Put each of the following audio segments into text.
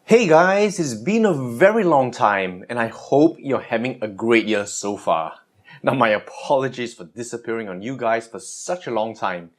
Hey guys, it's been a very long time and I hope you're having a great year so far. Now my apologies for disappearing on you guys for such a long time.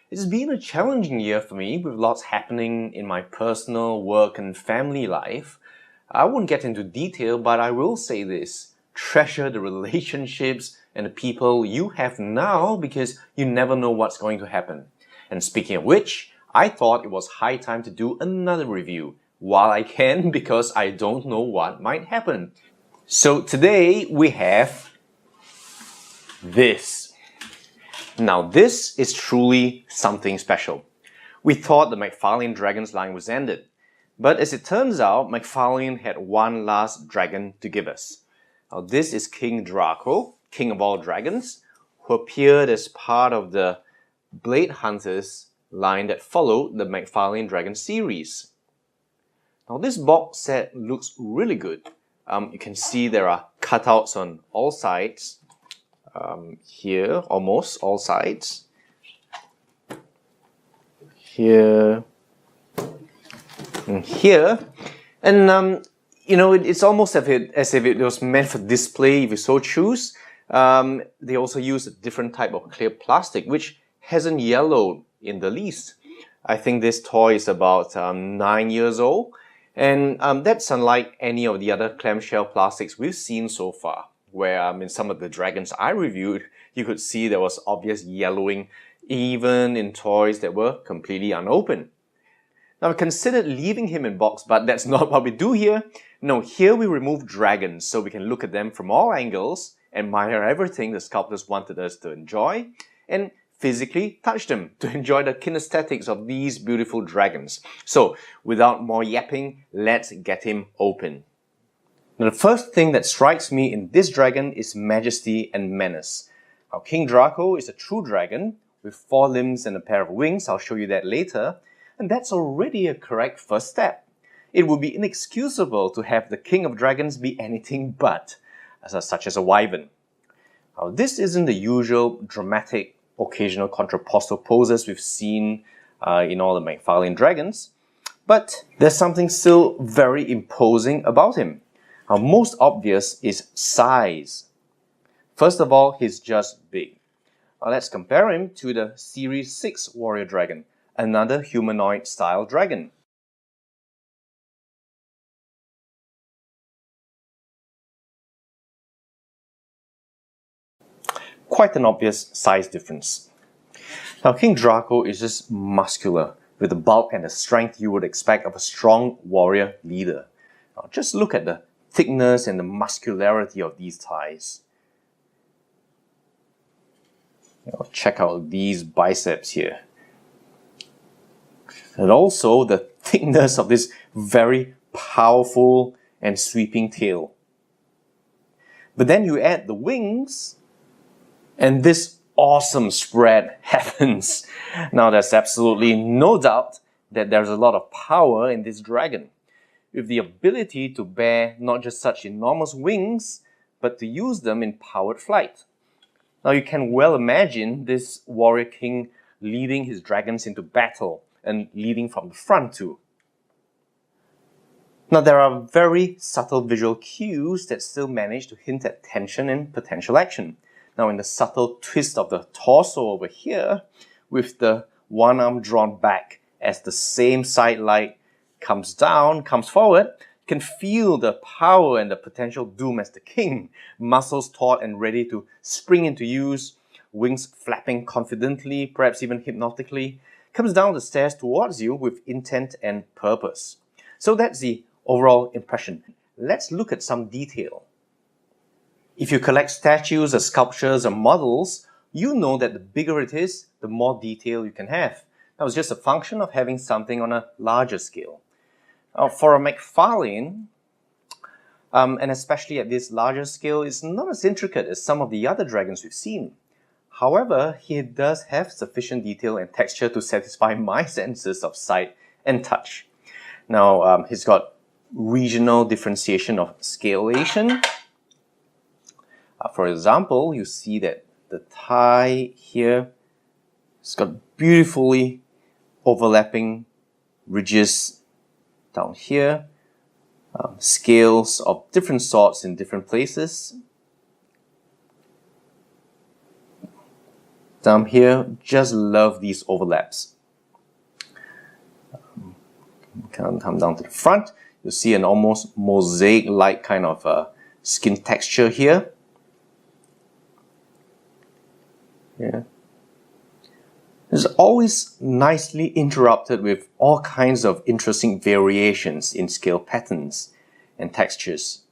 It's been a challenging year for me with lots happening in my personal, work and family life. I won't get into detail, but I will say this. Treasure the relationships and the people you have now because you never know what's going to happen. And speaking of which, I thought it was high time to do another review while I can because I don't know what might happen. So today we have this. Now this is truly something special. We thought the McFarlane Dragons line was ended, but as it turns out, McFarlane had one last dragon to give us. Now this is King Draako, king of all dragons, who appeared as part of the Blade Hunters line that followed the McFarlane Dragon series. Now this box set looks really good. You can see there are cutouts on all sides. Here, almost all sides. Here. And here. And it's almost as if it was meant for display if you so choose. They also use a different type of clear plastic which hasn't yellowed in the least. I think this toy is about 9 years old. And that's unlike any of the other clamshell plastics we've seen so far, where in some of the dragons I reviewed, you could see there was obvious yellowing even in toys that were completely unopened. Now I considered leaving him in box, but that's not what we do here. No, here we remove dragons so we can look at them from all angles, admire everything the sculptors wanted us to enjoy, and physically touch them to enjoy the kinesthetics of these beautiful dragons. So, without more yapping, let's get him open. Now, the first thing that strikes me in this dragon is majesty and menace. Now, King Draako is a true dragon with 4 limbs and a pair of wings. I'll show you that later. And that's already a correct first step. It would be inexcusable to have the king of dragons be anything but, such as a wyvern. Now, this isn't the usual dramatic occasional contrapposal poses we've seen in all the McFarlane dragons, but there's something still very imposing about him. Now, most obvious is size. First of all, he's just big. Now, let's compare him to the Series 6 Warrior Dragon, another humanoid-style dragon. Quite an obvious size difference. Now, King Draako is just muscular, with the bulk and the strength you would expect of a strong warrior leader. Now, just look at the thickness and the muscularity of these thighs. Check out these biceps here. And also the thickness of this very powerful and sweeping tail. But then you add the wings, and this awesome spread happens. Now there's absolutely no doubt that there's a lot of power in this dragon, with the ability to bear not just such enormous wings, but to use them in powered flight. Now you can well imagine this warrior king leading his dragons into battle and leading from the front too. Now there are very subtle visual cues that still manage to hint at tension and potential action. Now in the subtle twist of the torso over here, with the one arm drawn back as the same side light comes forward, you can feel the power and the potential doom as the king, muscles taut and ready to spring into use, wings flapping confidently, perhaps even hypnotically, comes down the stairs towards you with intent and purpose. So that's the overall impression. Let's look at some detail. If you collect statues or sculptures or models, you know that the bigger it is, the more detail you can have. Now, it's just a function of having something on a larger scale. For a McFarlane, and especially at this larger scale, it's not as intricate as some of the other dragons we've seen. However, he does have sufficient detail and texture to satisfy my senses of sight and touch. Now, he's got regional differentiation of scalation. For example, you see that the thigh here has got beautifully overlapping ridges down here, scales of different sorts in different places. Down here, just love these overlaps. Come down to the front, you'll see an almost mosaic-like kind of skin texture here. Yeah. It's always nicely interrupted with all kinds of interesting variations in scale patterns and textures.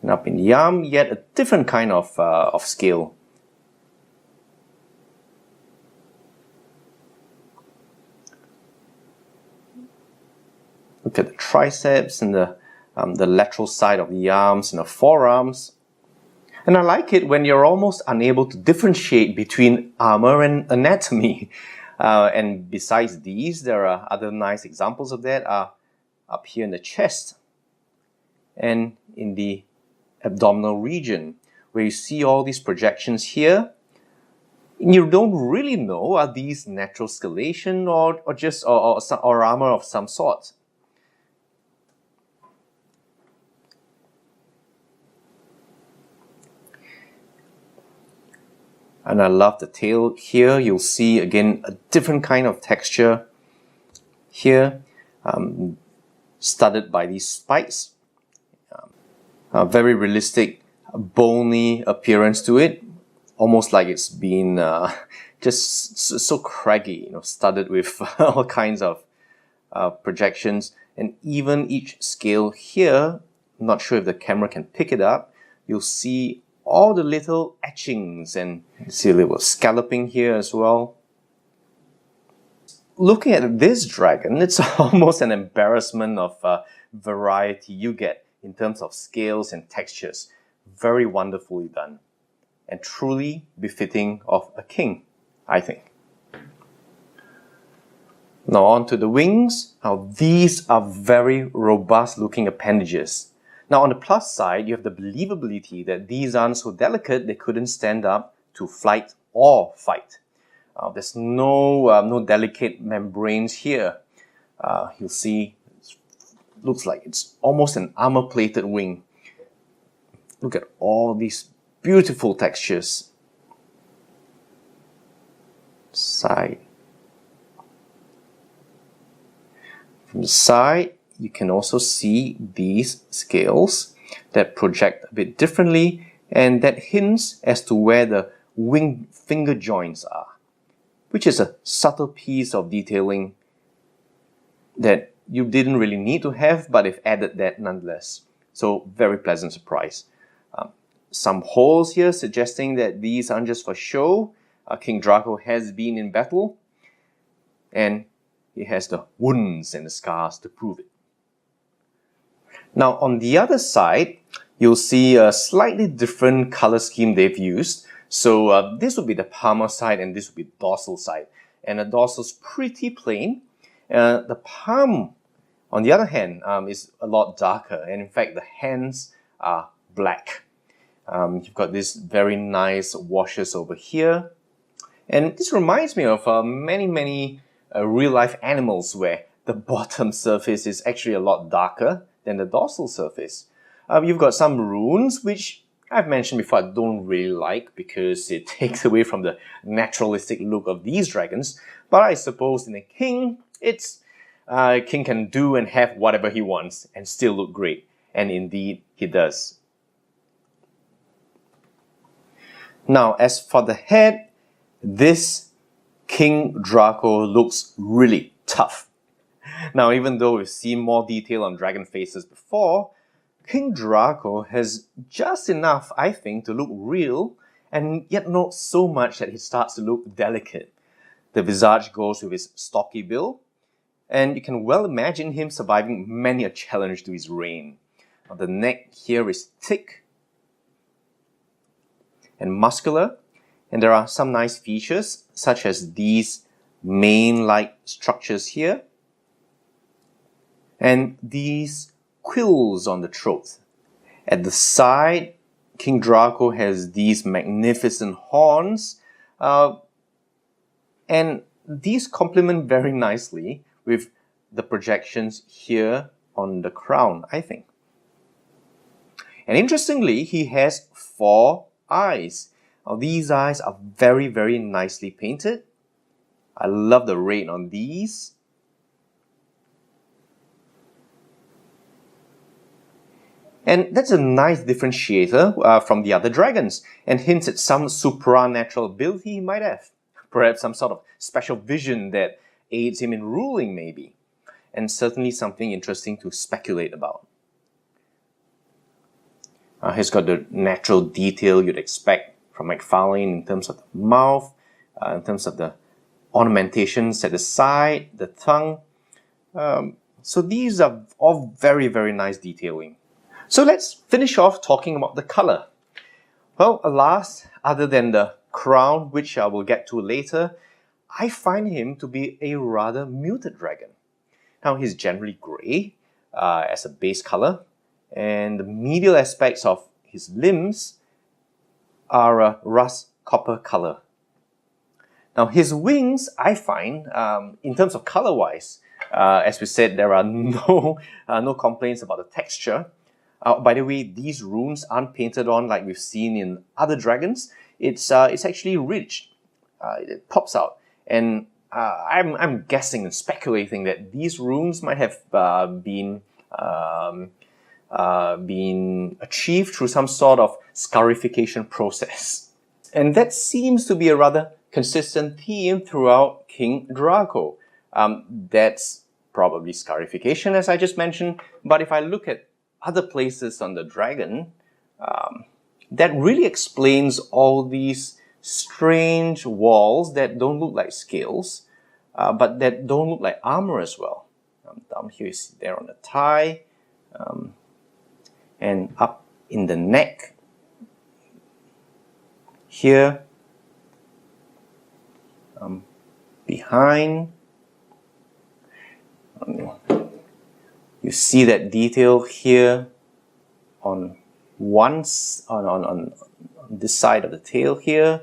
And up in the arm, yet a different kind of scale. Look at the triceps and the lateral side of the arms and the forearms. And I like it when you're almost unable to differentiate between armor and anatomy. And besides these, there are other nice examples of that up here in the chest and in the abdominal region, where you see all these projections here. And you don't really know, are these natural scalation or armor of some sort. And I love the tail here. You'll see again a different kind of texture here, studded by these spikes. A very realistic, bony appearance to it, almost like it's been just so craggy, studded with all kinds of projections. And even each scale here, I'm not sure if the camera can pick it up, you'll see all the little etchings and see a little scalloping here as well. Looking at this dragon, it's almost an embarrassment of variety you get in terms of scales and textures. Very wonderfully done and truly befitting of a king, I think. Now on to the wings. Now these are very robust looking appendages. Now on the plus side, you have the believability that these aren't so delicate they couldn't stand up to flight or fight. There's no delicate membranes here. You'll see looks like it's almost an armor-plated wing. Look at all these beautiful textures. Side. From the side, you can also see these scales that project a bit differently, and that hints as to where the wing finger joints are, which is a subtle piece of detailing that you didn't really need to have, but they've added that nonetheless. So very pleasant surprise. Some holes here suggesting that these aren't just for show. King Draako has been in battle, and he has the wounds and the scars to prove it. Now on the other side, you'll see a slightly different color scheme they've used. So this would be the palmar side and this would be the dorsal side. And the dorsal is pretty plain. The palm, on the other hand, is a lot darker, and in fact the hands are black. You've got this very nice washes over here, and this reminds me of many real-life animals where the bottom surface is actually a lot darker than the dorsal surface. You've got some runes, which I've mentioned before I don't really like because it takes away from the naturalistic look of these dragons. But I suppose in a king, king can do and have whatever he wants and still look great. And indeed, he does. Now, as for the head, this King Draako looks really tough. Now, even though we've seen more detail on dragon faces before, King Draako has just enough, I think, to look real, and yet not so much that he starts to look delicate. The visage goes with his stocky build, and you can well imagine him surviving many a challenge to his reign. Now, the neck here is thick and muscular, and there are some nice features, such as these mane-like structures here, and these quills on the throat. At the side, King Draako has these magnificent horns, and these complement very nicely with the projections here on the crown, I think. And interestingly, he has 4 eyes. Now these eyes are very, very nicely painted. I love the red on these. And that's a nice differentiator from the other dragons, and hints at some supernatural ability he might have. Perhaps some sort of special vision that aids him in ruling, maybe. And certainly something interesting to speculate about. He's got the natural detail you'd expect from McFarlane in terms of the mouth, in terms of the ornamentations at the side, the tongue. So these are all very, very nice detailing. So let's finish off talking about the color. Well, alas, other than the crown, which I will get to later, I find him to be a rather muted dragon. Now, he's generally grey as a base color, and the medial aspects of his limbs are a rust copper color. Now, his wings, I find, in terms of color-wise, as we said, there are no complaints about the texture. By the way, these runes aren't painted on like we've seen in other dragons. It's actually ridged. It pops out, and I'm guessing and speculating that these runes might have been achieved through some sort of scarification process, and that seems to be a rather consistent theme throughout King Draako. That's probably scarification, as I just mentioned. But if I look at other places on the dragon, that really explains all these strange walls that don't look like scales, but that don't look like armor as well. Down here, you see there on the thigh, and up in the neck, here, behind. You see that detail here on this side of the tail here,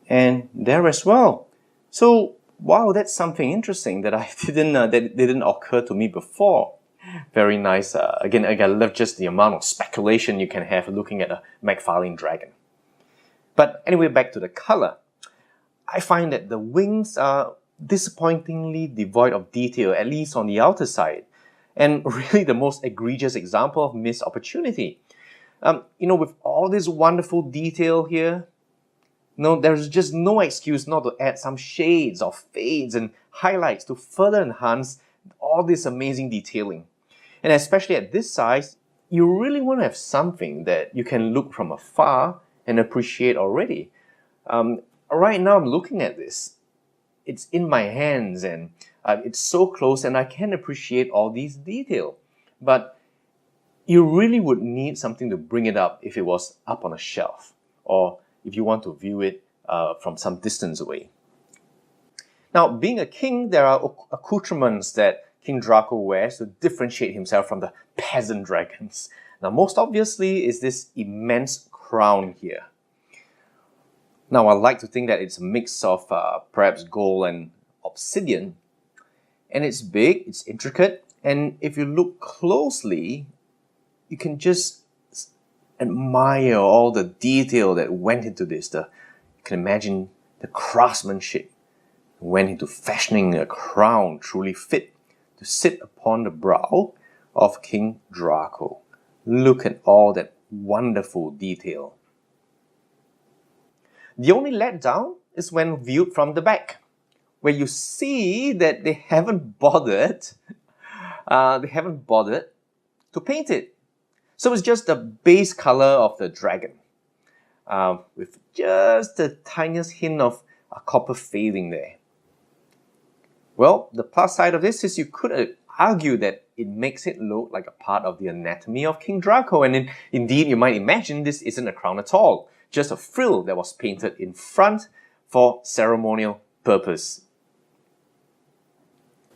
and there as well. So wow, that's something interesting that I didn't occur to me before. Very nice. Again, I love just the amount of speculation you can have looking at a McFarlane dragon. But anyway, back to the color. I find that the wings are disappointingly devoid of detail, at least on the outer side. And really the most egregious example of missed opportunity. With all this wonderful detail here, there's just no excuse not to add some shades or fades and highlights to further enhance all this amazing detailing. And especially at this size, you really want to have something that you can look from afar and appreciate already. Right now I'm looking at this. It's in my hands, and it's so close, and I can appreciate all these detail. But you really would need something to bring it up if it was up on a shelf, or if you want to view it from some distance away. Now, being a king, there are accoutrements that King Draako wears to differentiate himself from the peasant dragons. Now, most obviously is this immense crown here. Now, I like to think that it's a mix of perhaps gold and obsidian. And it's big, it's intricate, and if you look closely, you can just admire all the detail that went into this. You can imagine the craftsmanship went into fashioning a crown truly fit to sit upon the brow of King Draako. Look at all that wonderful detail. The only letdown is when viewed from the back, where you see that they haven't bothered to paint it. So it's just the base color of the dragon, with just the tiniest hint of a copper fading there. Well, the plus side of this is you could argue that it makes it look like a part of the anatomy of King Draako, and indeed you might imagine this isn't a crown at all, just a frill that was painted in front for ceremonial purpose.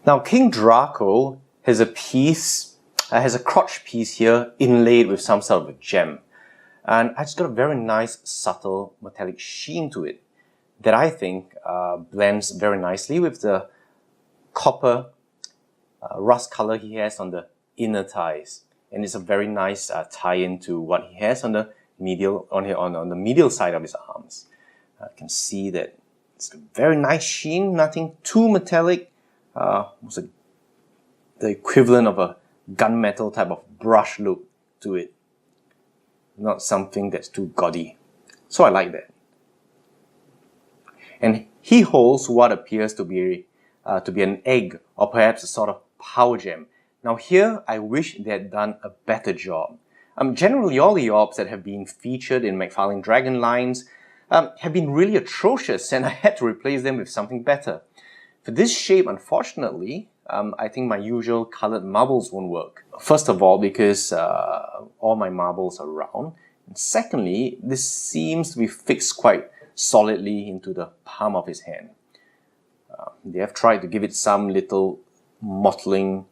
Now, King Draako has a crotch piece here inlaid with some sort of a gem, and it's got a very nice subtle metallic sheen to it. that I think blends very nicely with the copper rust color he has on the inner thighs, and it's a very nice tie-in to what he has on the medial on the medial side of his arms. You can see that it's a very nice sheen, nothing too metallic. Almost the equivalent of a gunmetal type of brush look to it. Not something that's too gaudy. So I like that. And he holds what appears to be an egg, or perhaps a sort of power gem. Now here, I wish they had done a better job. Generally, all the orbs that have been featured in McFarlane Dragon lines have been really atrocious, and I had to replace them with something better. For this shape, unfortunately, I think my usual colored marbles won't work. First of all, because all my marbles are round. And secondly, this seems to be fixed quite solidly into the palm of his hand. They have tried to give it some little mottling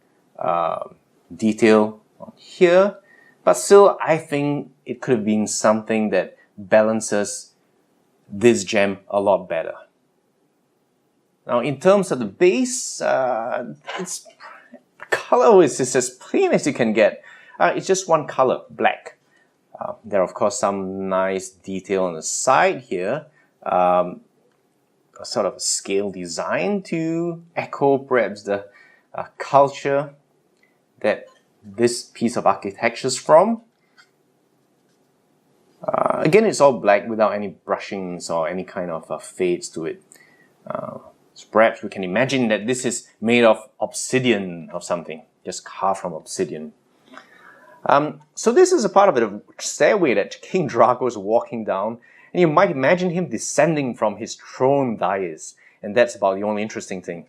detail on here, but still I think it could have been something that balances this gem a lot better. Now in terms of the base, the color is as plain as you can get. It's just one color, black. There are of course some nice detail on the side here, a sort of a scale design to echo perhaps the culture that this piece of architecture is from. Again, it's all black without any brushings or any kind of fades to it. So perhaps we can imagine that this is made of obsidian or something, just carved from obsidian. So this is a part of the stairway that King Draako is walking down, and you might imagine him descending from his throne dais, and that's about the only interesting thing.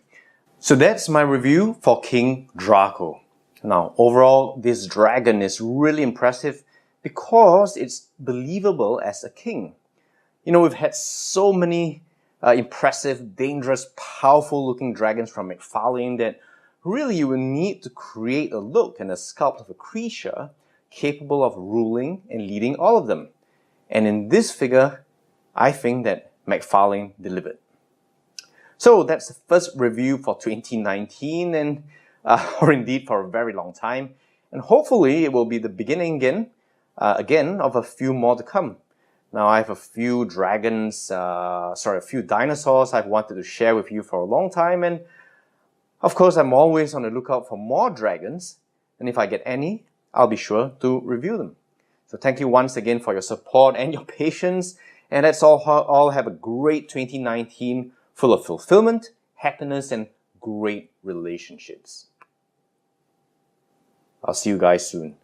So that's my review for King Draako. Now, overall, this dragon is really impressive because it's believable as a king. You know, we've had so many impressive, dangerous, powerful-looking dragons from McFarlane that really you will need to create a look and a sculpt of a creature capable of ruling and leading all of them. And in this figure, I think that McFarlane delivered. So that's the first review for 2019, and or indeed for a very long time. And hopefully it will be the beginning again of a few more to come. Now I have a few a few dinosaurs I've wanted to share with you for a long time, and of course I'm always on the lookout for more dragons, and if I get any, I'll be sure to review them. So thank you once again for your support and your patience, and let's all have a great 2019 full of fulfillment, happiness, and great relationships. I'll see you guys soon.